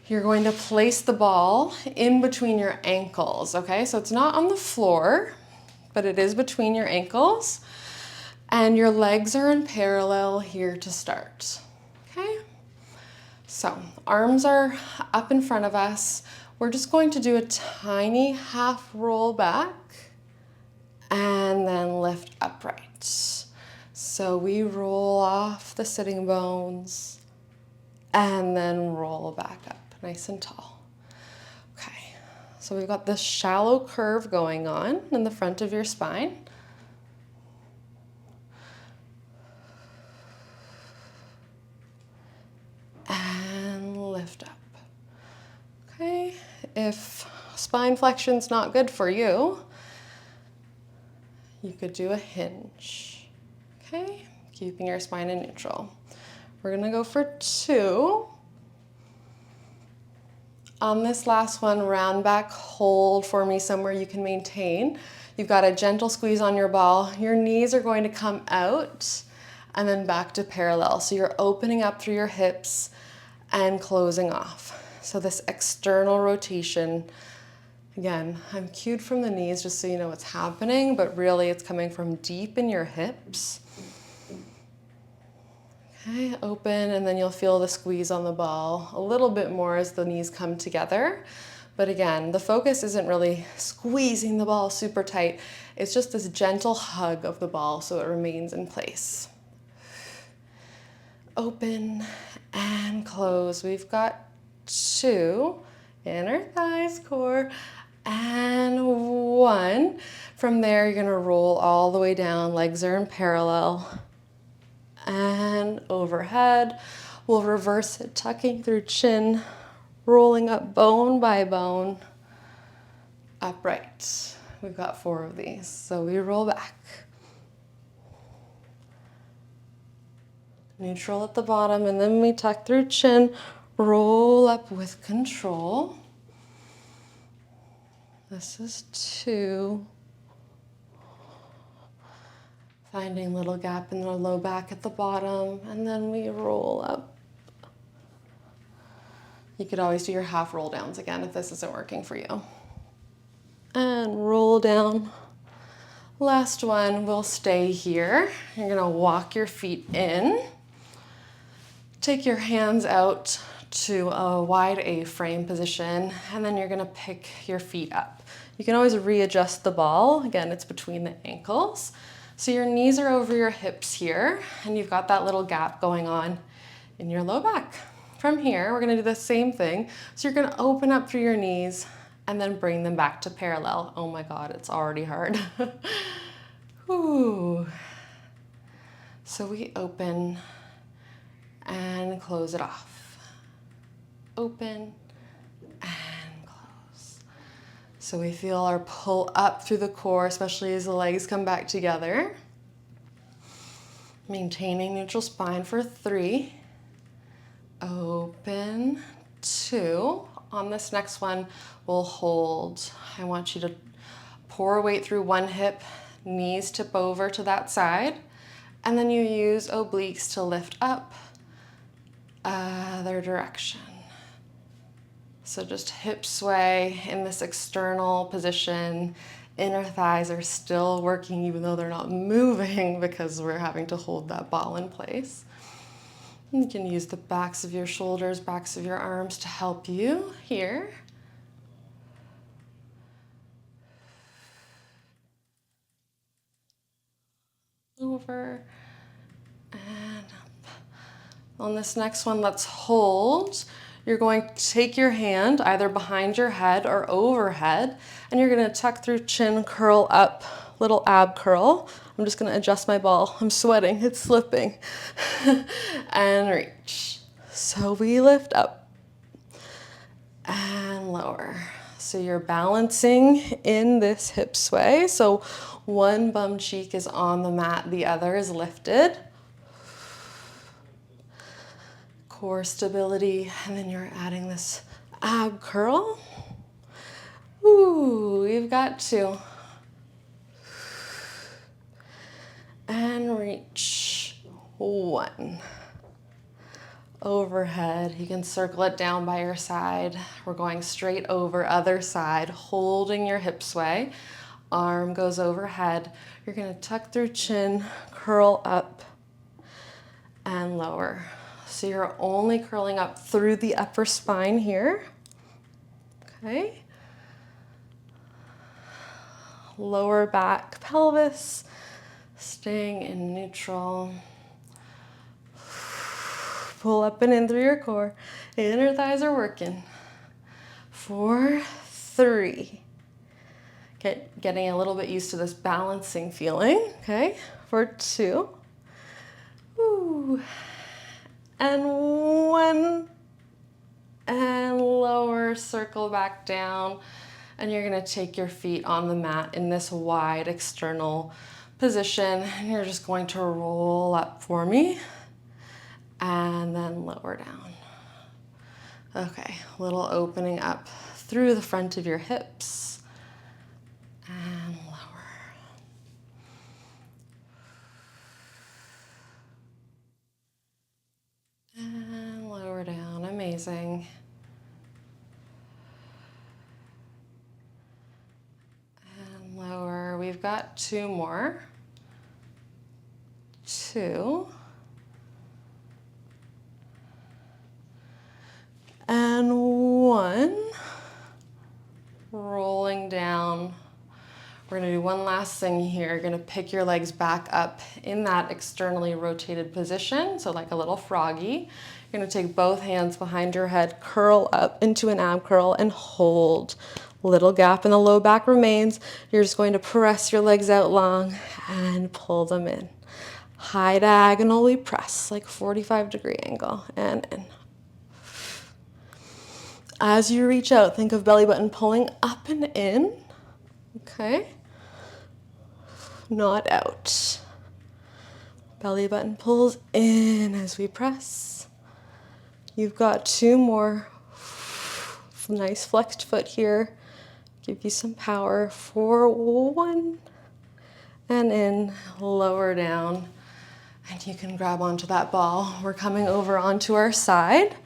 You're going to place the ball in between your ankles, okay? So it's not on the floor, but it is between your ankles. And your legs are in parallel here to start, okay? So arms are up in front of us. We're just going to do a tiny half roll back and then lift upright. So we roll off the sitting bones and then roll back up nice and tall. Okay, so we've got this shallow curve going on in the front of your spine. And lift up. Okay, if spine flexion's not good for you, you could do a hinge. Okay, keeping your spine in neutral. We're gonna go for 2. On this last one, round back, hold for me somewhere you can maintain. You've got a gentle squeeze on your ball. Your knees are going to come out and then back to parallel. So you're opening up through your hips and closing off. So this external rotation, again, I'm cued from the knees just so you know what's happening, but really it's coming from deep in your hips. Okay, open, and then you'll feel the squeeze on the ball a little bit more as the knees come together. But again, the focus isn't really squeezing the ball super tight. It's just this gentle hug of the ball so it remains in place. Open and close. We've got 2, inner thighs, core, and 1. From there, you're gonna roll all the way down. Legs are in parallel. And overhead. We'll reverse it, tucking through chin, rolling up bone by bone, upright. We've got 4 of these. So we roll back. Neutral at the bottom, and then we tuck through chin, roll up with control. This is 2. Finding a little gap in the low back at the bottom, and then we roll up. You could always do your half roll downs again if this isn't working for you. And roll down. Last one, we'll stay here. You're gonna walk your feet in. Take your hands out to a wide A-frame position, and then you're gonna pick your feet up. You can always readjust the ball. Again, it's between the ankles. So your knees are over your hips here, and you've got that little gap going on in your low back. From here, we're gonna do the same thing. So you're gonna open up through your knees and then bring them back to parallel. Oh my God, it's already hard. Ooh. So we open and close it off. Open and close. So we feel our pull up through the core, especially as the legs come back together. Maintaining neutral spine for 3. Open, 2. On this next one, we'll hold. I want you to pour weight through one hip, knees tip over to that side, and then you use obliques to lift up other direction. So just hip sway in this external position. Inner thighs are still working even though they're not moving because we're having to hold that ball in place. You can use the backs of your shoulders, backs of your arms to help you here. Over and up. On this next one, let's hold. You're going to take your hand either behind your head or overhead, and you're gonna tuck through chin, curl up, little ab curl. I'm just gonna adjust my ball. I'm sweating, it's slipping. And reach. So we lift up and lower. So you're balancing in this hip sway. So one bum cheek is on the mat, the other is lifted. Core stability, and then you're adding this ab curl. Ooh, we've got 2. And reach. 1. overhead. You can circle it down by your side. We're going straight over, other side, holding your hip sway. Arm goes overhead. You're gonna tuck through chin, curl up, and lower. So you're only curling up through the upper spine here. Okay. Lower back, pelvis, staying in neutral. Pull up and in through your core. Inner thighs are working. 4, 3. Getting a little bit used to this balancing feeling. Okay. For 2. Woo. And 1. And lower, circle back down. And you're gonna take your feet on the mat in this wide external position. And you're just going to roll up for me and then lower down. Okay, a little opening up through the front of your hips and lower. And lower down, amazing. Lower. We've got 2 more. 2. And 1. Rolling down. We're gonna do one last thing here. You're gonna pick your legs back up in that externally rotated position, so like a little froggy. You're gonna take both hands behind your head, curl up into an ab curl, and hold. Little gap in the low back remains. You're just going to press your legs out long and pull them in. High diagonal, we press, like 45-degree angle, and in. As you reach out, think of belly button pulling up and in. Okay. Not out. Belly button pulls in as we press. You've got 2 more. Nice flexed foot here. Give you some power for 1. And in, lower down. And you can grab onto that ball. We're coming over onto our side.